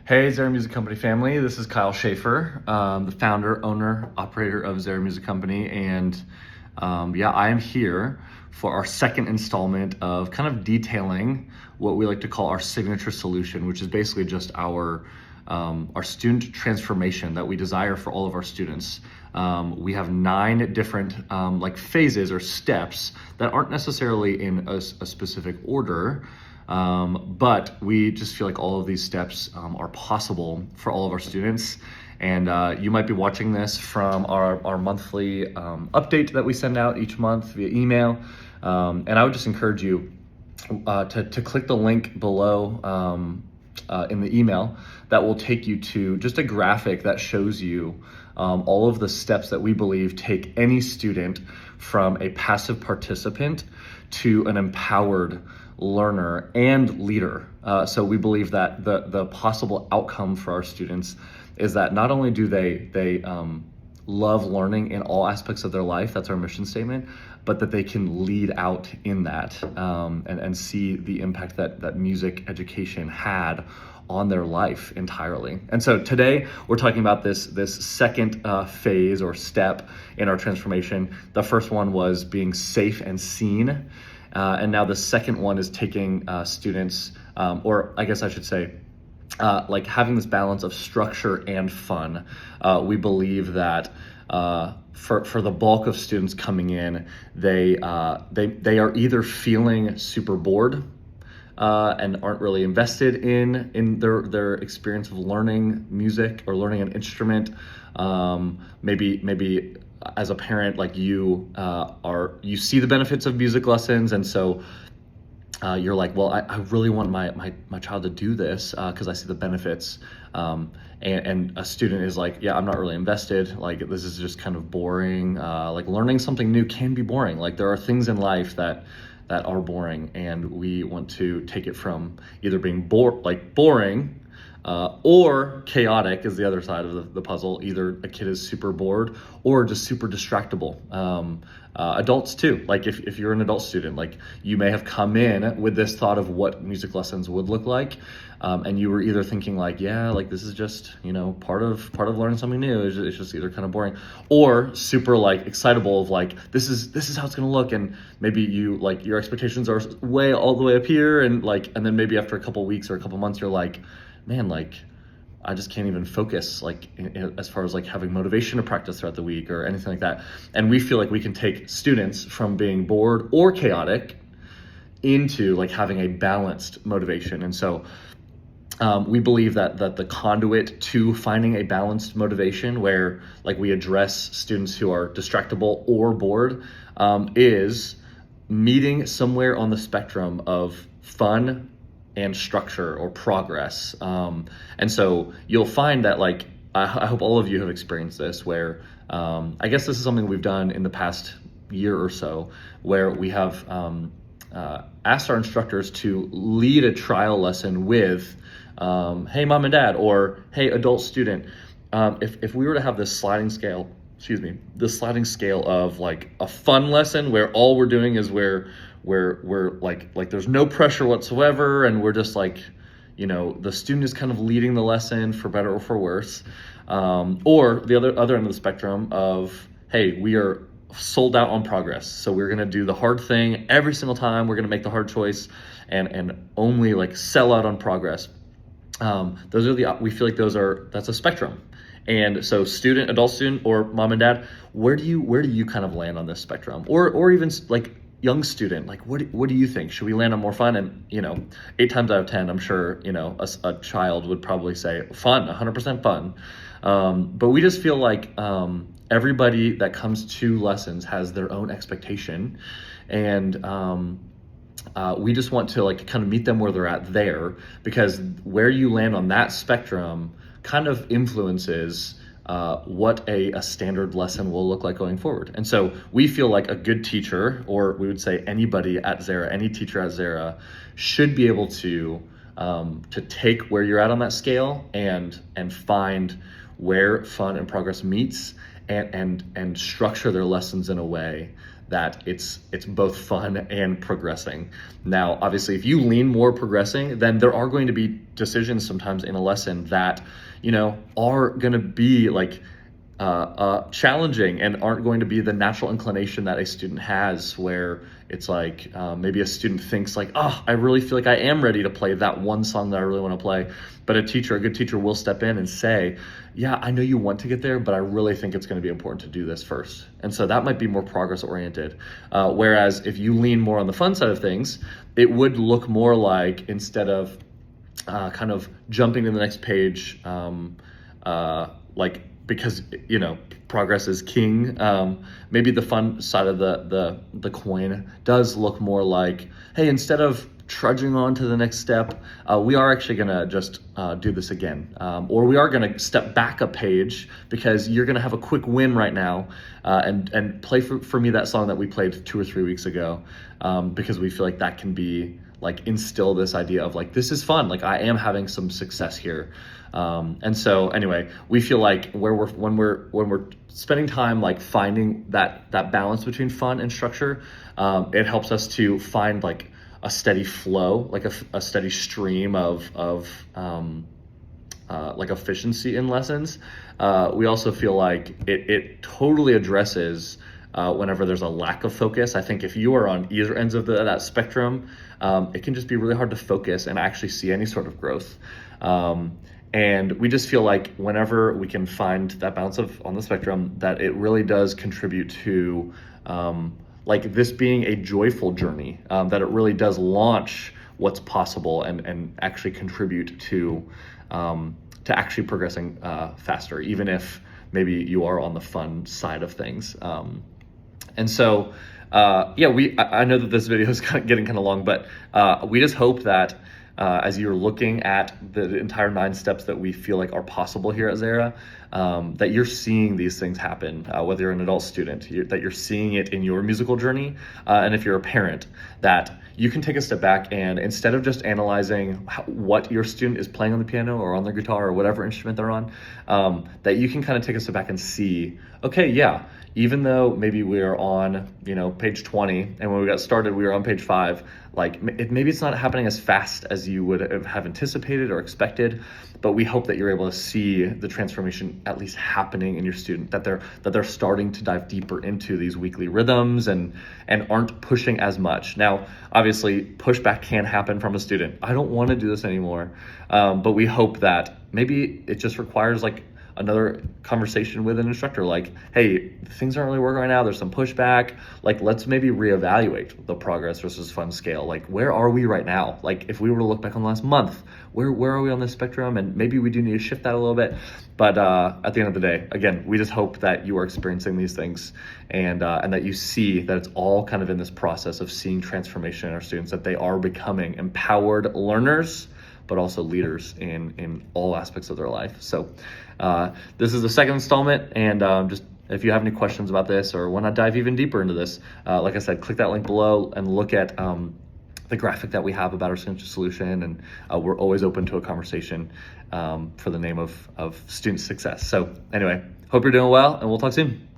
Hey, Zera Music Company family. This is Kyle Schaefer, the founder, owner, operator of Zera Music Company. And I am here for our second installment of kind of detailing what we like to call our signature solution, which is basically just our student transformation that we desire for all of our students. We have 9 different phases or steps that aren't necessarily in a specific order. But we just feel like all of these steps are possible for all of our students. And you might be watching this from our monthly update that we send out each month via email. And I would just encourage you to click the link below in the email that will take you to just a graphic that shows you all of the steps that we believe take any student from a passive participant to an empowered learner and leader. So we believe that the possible outcome for our students is that not only do they love learning in all aspects of their life, that's our mission statement, but that they can lead out in that and see the impact that music education had on their life entirely. And so today we're talking about this second phase or step in our transformation. The first one was being safe and seen. And now the second one is taking students, or I guess I should say, having this balance of structure and fun. We believe that for the bulk of students coming in, they are either feeling super bored and aren't really invested in their experience of learning music or learning an instrument. Maybe as a parent, like you see the benefits of music lessons, and so you're like, well, I really want my child to do this because I see the benefits. And a student is like, yeah, I'm not really invested. Like, this is just kind of boring. Like, learning something new can be boring. Like, there are things in life that are boring, and we want to take it from either being boring or chaotic is the other side of the puzzle. Either a kid is super bored or just super distractible. Adults too, like if you're an adult student, like you may have come in with this thought of what music lessons would look like, and you were either thinking like, yeah, like this is just, part of learning something new. It's just either kind of boring or super like excitable of like, this is how it's gonna look, and maybe you like your expectations are way all the way up here, and then maybe after a couple weeks or a couple months you're like, man, like I just can't even focus as far as like having motivation to practice throughout the week or anything like that. And we feel like we can take students from being bored or chaotic into like having a balanced motivation. And so we believe that the conduit to finding a balanced motivation where like we address students who are distractible or bored is meeting somewhere on the spectrum of fun and structure or progress. And so you'll find that like, I hope all of you have experienced this where, I guess this is something we've done in the past year or so, where we have asked our instructors to lead a trial lesson with, hey mom and dad, or hey adult student. If we were to have this sliding scale of like a fun lesson where all we're doing is we're like there's no pressure whatsoever, and we're just like, the student is kind of leading the lesson for better or for worse, or the other end of the spectrum of, hey, we are sold out on progress, so we're gonna do the hard thing every single time, we're gonna make the hard choice and only like sell out on progress. We feel like that's a spectrum. And so adult student, or mom and dad, where do you kind of land on this spectrum? Or even like young student, like what do you think? Should we land on more fun? And 8 times out of 10, I'm sure a child would probably say fun, 100% fun. But we just feel like everybody that comes to lessons has their own expectation, and we just want to like kind of meet them where they're at there, because where you land on that spectrum kind of influences what a standard lesson will look like going forward. And so we feel like a good teacher, or we would say anybody at Zera, any teacher at Zera, should be able to take where you're at on that scale and find where fun and progress meets, and structure their lessons in a way that it's both fun and progressing. Now, obviously, if you lean more progressing, then there are going to be decisions sometimes in a lesson that, are going to be like challenging and aren't going to be the natural inclination that a student has, where it's like maybe a student thinks like, oh, I really feel like I am ready to play that one song that I really want to play. But a good teacher will step in and say, yeah, I know you want to get there, but I really think it's going to be important to do this first. And so that might be more progress oriented. Whereas if you lean more on the fun side of things, it would look more like, instead of kind of jumping to the next page, because progress is king. Maybe the fun side of the coin does look more like, hey, instead of trudging on to the next step, we are actually gonna just do this again, or we are gonna step back a page because you're gonna have a quick win right now, and play for me that song that we played 2 or 3 weeks ago, because we feel like that can be like instill this idea of like, this is fun, like I am having some success here. And so anyway, we feel like when we're spending time like finding that balance between fun and structure, it helps us to find like a steady flow, like a steady stream of like efficiency in lessons. We also feel like it totally addresses whenever there's a lack of focus. I think if you are on either ends of that spectrum, it can just be really hard to focus and actually see any sort of growth. And we just feel like whenever we can find that balance on the spectrum, that it really does contribute to like this being a joyful journey, that it really does launch what's possible and actually contribute to actually progressing faster, even if maybe you are on the fun side of things. And so, I know that this video is getting kind of long, but we just hope that as you're looking at the entire 9 steps that we feel like are possible here at Zera, that you're seeing these things happen, whether you're an adult student, that you're seeing it in your musical journey, and if you're a parent, that you can take a step back and, instead of just analyzing what your student is playing on the piano or on their guitar or whatever instrument they're on, that you can kind of take a step back and see, okay, yeah, even though maybe we are on, page 20, and when we got started, we were on page 5, like maybe it's not happening as fast as you would have anticipated or expected, but we hope that you're able to see the transformation at least happening in your student, that they're starting to dive deeper into these weekly rhythms and aren't pushing as much. Now, obviously, pushback can happen from a student. I don't want to do this anymore, but we hope that maybe it just requires like another conversation with an instructor, like, hey, things aren't really working right now, there's some pushback, like let's maybe reevaluate the progress versus fun scale. Like, where are we right now? Like, if we were to look back on the last month, where are we on this spectrum? And maybe we do need to shift that a little bit. But at the end of the day, again, we just hope that you are experiencing these things, and that you see that it's all kind of in this process of seeing transformation in our students, that they are becoming empowered learners, but also leaders in all aspects of their life. So this is the second installment, and just if you have any questions about this or want to dive even deeper into this, like I said, click that link below and look at the graphic that we have about our solution, and we're always open to a conversation for the name of student success. So anyway, hope you're doing well, and we'll talk soon.